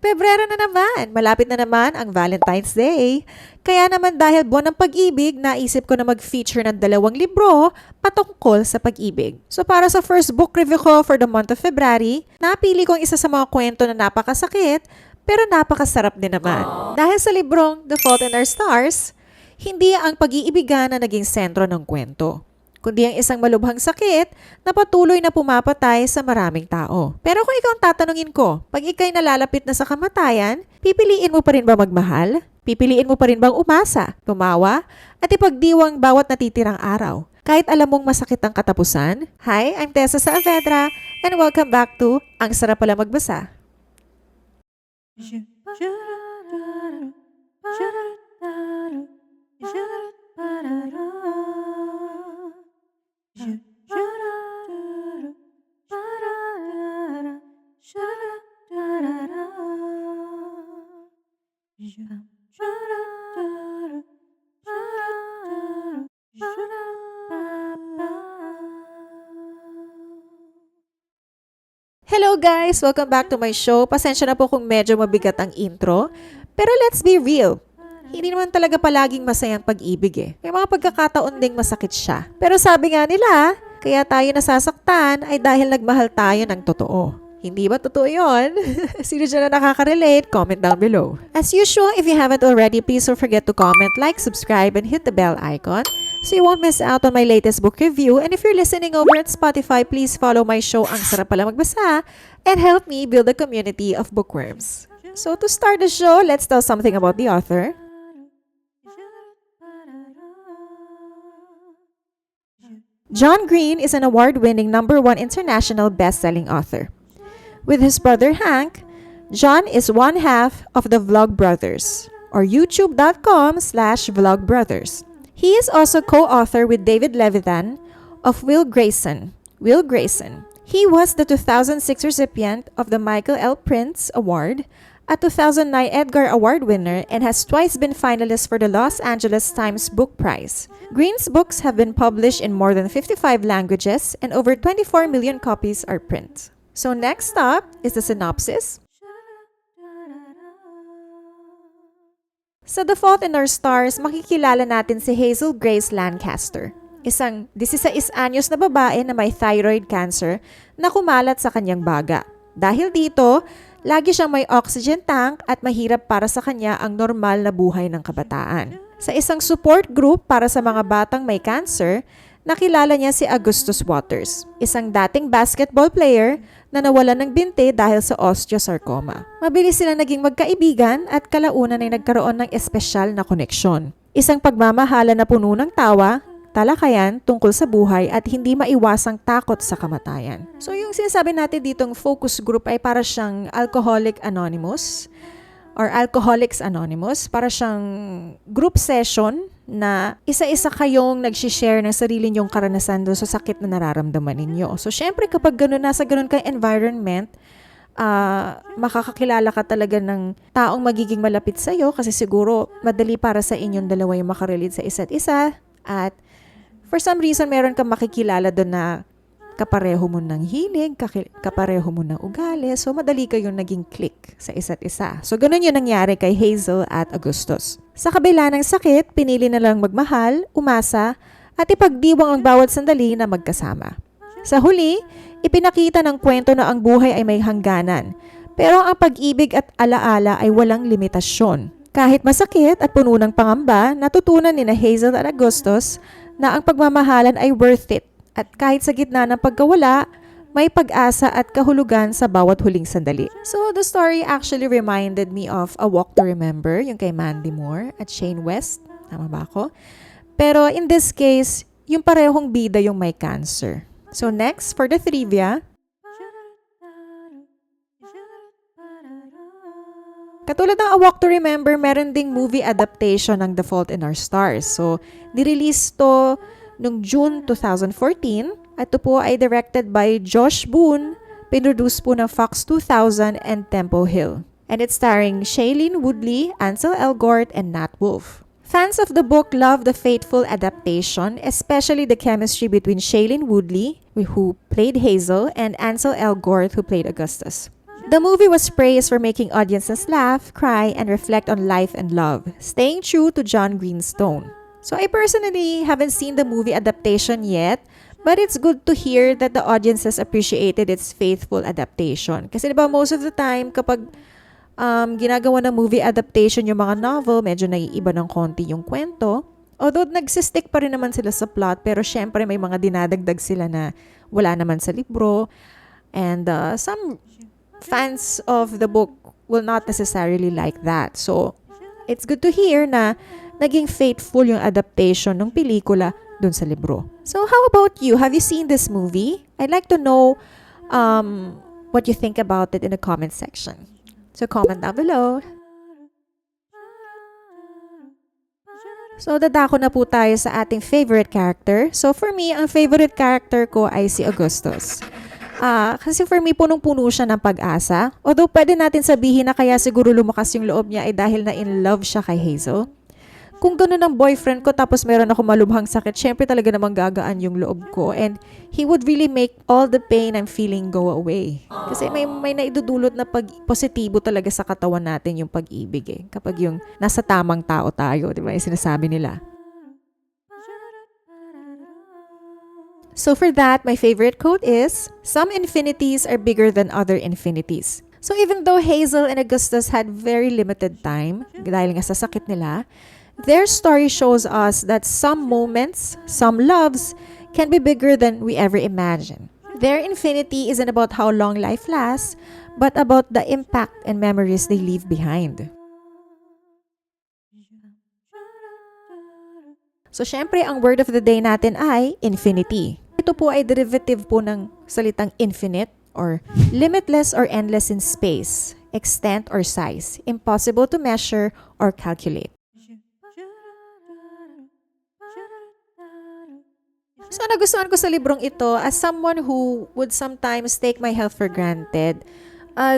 Pebrero na naman, malapit na naman ang Valentine's Day. Kaya naman dahil buwan ng pag-ibig, naisip ko na mag-feature ng 2 libro patungkol sa pag-ibig. So para sa first book review ko for the month of February, napili ko ang isa sa mga kwento na napakasakit pero napakasarap din naman. Dahil sa librong The Fault in Our Stars, hindi ang pag-iibigan na naging sentro ng kwento, kundi ang isang malubhang sakit na patuloy na pumapatay sa maraming tao. Pero kung ikaw ang tatanungin ko, pag ikaw'y nalalapit na sa kamatayan, pipiliin mo pa rin ba magmahal? Pipiliin mo pa rin bang umasa, tumawa, at ipagdiwang bawat natitirang araw? Kahit alam mong masakit ang katapusan? Hi, I'm Tessa Saavedra, and welcome back to Ang Sarap Pala Magbasa. Hello guys! Welcome back to my show. Pasensya na po kung medyo mabigat ang intro. Pero let's be real. Hindi naman talaga palaging masayang pag-ibig eh. May mga pagkakataon ding masakit siya. Pero sabi nga nila, kaya tayo nasasaktan ay dahil nagmahal tayo ng totoo. Hindi ba totoo yun? Sino dyan na nakaka-relate? Comment down below. As usual, if you haven't already, please don't forget to comment, like, subscribe, and hit the bell icon so you won't miss out on my latest book review. And if you're listening over at Spotify, please follow my show, Ang Sarap Pala Magbasa, and help me build a community of bookworms. So to start the show, let's tell something about the author. John Green is an award-winning #1 international best-selling author. With his brother Hank, John is one half of the Vlogbrothers, or youtube.com/vlogbrothers. He is also co-author with David Levitan of Will Grayson. Will Grayson. He was the 2006 recipient of the Michael L. Printz Award, a 2009 Edgar Award winner, and has twice been finalist for the Los Angeles Times Book Prize. Green's books have been published in more than 55 languages and over 24 million copies are printed. So next up is the synopsis. Sa The Fault in Our Stars, makikilala natin si Hazel Grace Lancaster, isang 16 anyos na babae na may thyroid cancer na kumalat sa kanyang baga. Dahil dito, lagi siyang may oxygen tank at mahirap para sa kanya ang normal na buhay ng kabataan. Sa isang support group para sa mga batang may cancer, nakilala niya si Augustus Waters, isang dating basketball player na nawalan ng binti dahil sa osteosarcoma. Mabilis sila naging magkaibigan at kalaunan ay nagkaroon ng espesyal na koneksyon. Isang pagmamahala na puno ng tawa, talakayan tungkol sa buhay at hindi maiwasang takot sa kamatayan. So yung sinasabi natin ditong focus group ay para siyang Alcoholics Anonymous, para siyang group session na isa-isa kayong nagsishare ng sarili niyong karanasan doon sa sakit na nararamdaman ninyo. So syempre kapag nasa ganun kang environment, makakakilala ka talaga ng taong magiging malapit sa'yo kasi siguro madali para sa inyong dalawa yung makarelate sa isa't isa at for some reason meron kang makikilala doon na kapareho mo ng hilig, kapareho mo ng ugali. So, madali kayong naging click sa isa't isa. So, ganun yung nangyari kay Hazel at Augustus. Sa kabila ng sakit, pinili na lang magmahal, umasa, at ipagdiwang ang bawat sandali na magkasama. Sa huli, ipinakita ng kwento na ang buhay ay may hangganan. Pero ang pag-ibig at alaala ay walang limitasyon. Kahit masakit at puno ng pangamba, natutunan ni Hazel at Augustus na ang pagmamahalan ay worth it. At kahit sa gitna ng pagkawala, may pag-asa at kahulugan sa bawat huling sandali. So, the story actually reminded me of A Walk to Remember, yung kay Mandy Moore at Shane West. Tama ba ako? Pero in this case, yung parehong bida yung may cancer. So, next, for the trivia. Katulad ng A Walk to Remember, meron ding movie adaptation ng The Fault in Our Stars. So, nirelease to noong June 2014, at ito po ay directed by Josh Boone, pinroduce po ng Fox 2000 and Temple Hill. And it's starring Shailene Woodley, Ansel Elgort, and Nat Wolff. Fans of the book love the faithful adaptation, especially the chemistry between Shailene Woodley, who played Hazel, and Ansel Elgort, who played Augustus. The movie was praised for making audiences laugh, cry, and reflect on life and love, staying true to John Greenstone. So I personally haven't seen the movie adaptation yet, but it's good to hear that the audiences appreciated its faithful adaptation. Kasi diba most of the time kapag ginagawa ng movie adaptation yung mga novel, medyo naiiba ng konti yung kwento. Although nagsistick pa rin naman sila sa plot, pero syempre may mga dinadagdag sila na wala naman sa libro. And some fans of the book will not necessarily like that. So, it's good to hear na naging faithful yung adaptation ng pelikula dun sa libro. So, how about you? Have you seen this movie? I'd like to know what you think about it in the comment section. So, comment down below. So, dadako na po tayo sa ating favorite character. So, for me, ang favorite character ko ay si Augustus. Kasi for me, punong-puno siya ng pag-asa. Although, pwede natin sabihin na kaya siguro lumakas yung loob niya ay dahil na in love siya kay Hazel. Kung gano'n ang boyfriend ko tapos meron ako malubhang sakit, syempre talaga namang gagaan yung loob ko. And he would really make all the pain I'm feeling go away. Kasi may naidudulot na positibo talaga sa katawan natin yung pag-ibig eh. Kapag yung nasa tamang tao tayo, di ba? Yung sinasabi nila. So for that, my favorite quote is, "Some infinities are bigger than other infinities." So even though Hazel and Augustus had very limited time, dahil nga sa sakit nila, their story shows us that some moments, some loves, can be bigger than we ever imagine. Their infinity isn't about how long life lasts, but about the impact and memories they leave behind. So, syempre, ang word of the day natin ay infinity. Ito po ay derivative po ng salitang infinite or limitless or endless in space, extent or size, impossible to measure or calculate. So, nagustuhan ko sa librong ito as someone who would sometimes take my health for granted.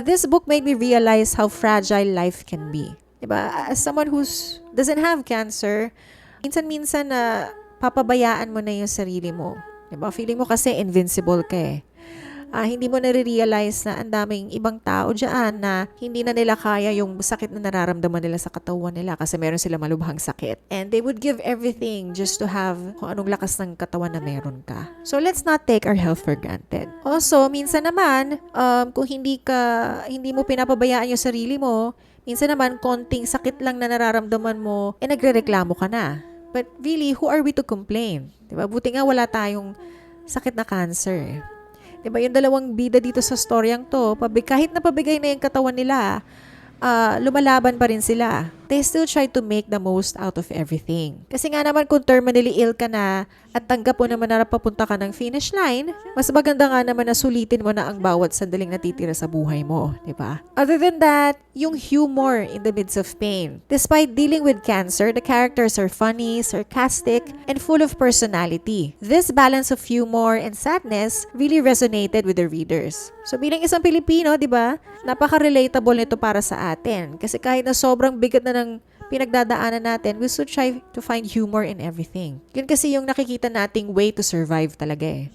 This book made me realize how fragile life can be. Diba? As someone who doesn't have cancer, minsan-minsan na papabayaan mo na yung sarili mo. Diba? Feeling mo kasi invincible ka eh. Hindi mo nare-realize na ang daming ibang tao dyan na hindi na nila kaya yung sakit na nararamdaman nila sa katawan nila kasi meron sila malubhang sakit. And they would give everything just to have kung anong lakas ng katawan na meron ka. So let's not take our health for granted. Also, minsan naman, kung hindi mo pinapabayaan yung sarili mo, minsan naman konting sakit lang na nararamdaman mo, nagrereklamo ka na. But really, who are we to complain? Diba? Buti nga wala tayong sakit na cancer. Diba, yung dalawang bida dito sa storyang to, kahit napabigay na yung katawan nila, lumalaban pa rin sila. They still try to make the most out of everything. Kasi nga naman kung terminally ill ka na at tanggap mo naman na papunta ka ng finish line, mas maganda nga naman na sulitin mo na ang bawat sandaling natitira sa buhay mo, di ba? Other than that, yung humor in the midst of pain. Despite dealing with cancer, the characters are funny, sarcastic, and full of personality. This balance of humor and sadness really resonated with the readers. So bilang isang Pilipino, di ba, napaka-relatable nito para sa atin. Kasi kahit na sobrang bigat na ng pinagdadaanan natin, we should try to find humor in everything. Yun kasi yung nakikita nating way to survive talaga eh.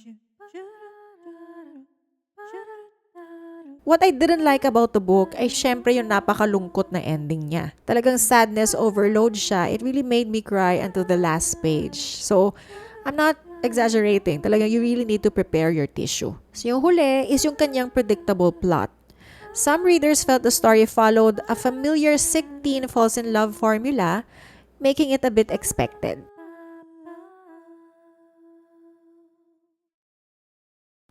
What I didn't like about the book ay syempre yung napakalungkot na ending niya. Talagang sadness overload siya. It really made me cry until the last page. So, I'm not exaggerating. Talagang you really need to prepare your tissue. So, yung huli is yung kanyang predictable plot. Some readers felt the story followed a familiar sick teen falls in love formula, making it a bit expected.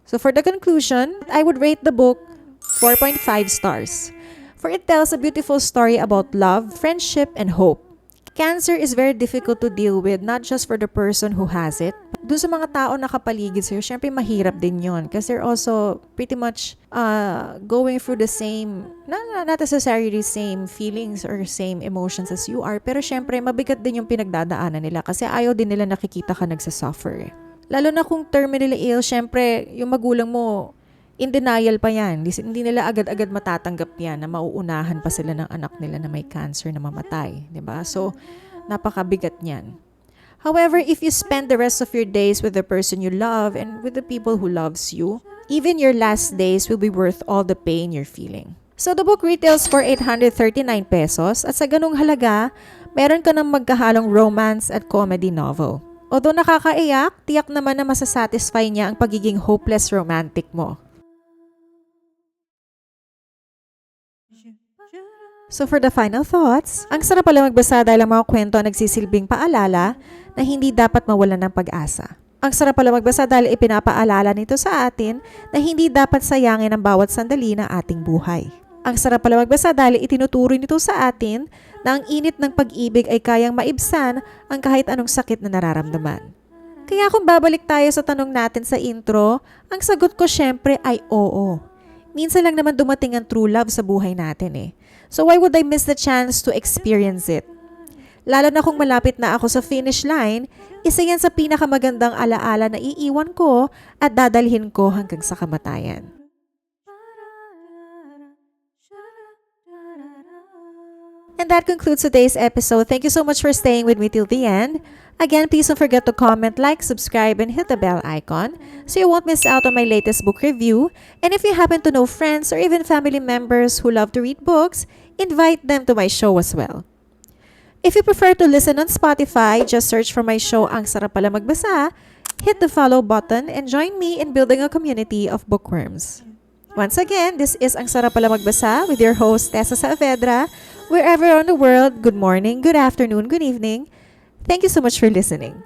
So for the conclusion, I would rate the book 4.5 stars. For it tells a beautiful story about love, friendship, and hope. Cancer is very difficult to deal with, not just for the person who has it. Doon sa mga tao na kapaligid sa'yo, syempre mahirap din yon kasi they're also pretty much going through the same, not necessarily same feelings or same emotions as you are, pero syempre mabigat din yung pinagdadaanan nila kasi ayaw din nila nakikita ka nagsasuffer. Lalo na kung terminally ill, syempre yung magulang mo, in denial pa yan. Hindi nila agad-agad matatanggap yan na mauunahan pa sila ng anak nila na may cancer na mamatay. Diba? So, napakabigat niyan. However, if you spend the rest of your days with the person you love and with the people who loves you, Even your last days will be worth all the pain you're feeling. So the book retails for 839 pesos at sa ganung halaga, meron ka ng magkahalong romance at comedy novel. Although nakakaiyak, tiyak naman na masasatisfy niya ang pagiging hopeless romantic mo. So for the final thoughts, ang sarap pala magbasa dahil ang mga kwento ang nagsisilbing paalala na hindi dapat mawalan ng pag-asa. Ang sarap pala magbasa dahil ipinapaalala nito sa atin na hindi dapat sayangin ang bawat sandali ng ating buhay. Ang sarap pala magbasa dahil itinuturo nito sa atin na ang init ng pag-ibig ay kayang maibsan ang kahit anong sakit na nararamdaman. Kaya kung babalik tayo sa tanong natin sa intro, ang sagot ko syempre ay oo. Minsan lang naman dumating ang true love sa buhay natin eh. So why would I miss the chance to experience it? Lalo na kung malapit na ako sa finish line, isa yan sa pinakamagandang alaala na iiwan ko at dadalhin ko hanggang sa kamatayan. And that concludes today's episode. Thank you so much for staying with me till the end. Again, please don't forget to comment, like, subscribe, and hit the bell icon so you won't miss out on my latest book review. And if you happen to know friends or even family members who love to read books, invite them to my show as well. If you prefer to listen on Spotify, just search for my show Ang Sarap Pala Magbasa, hit the follow button, and join me in building a community of bookworms. Once again, this is Ang Sarap Pala Magbasa with your host, Tessa Saavedra. Wherever on the world, good morning, good afternoon, good evening. Thank you so much for listening.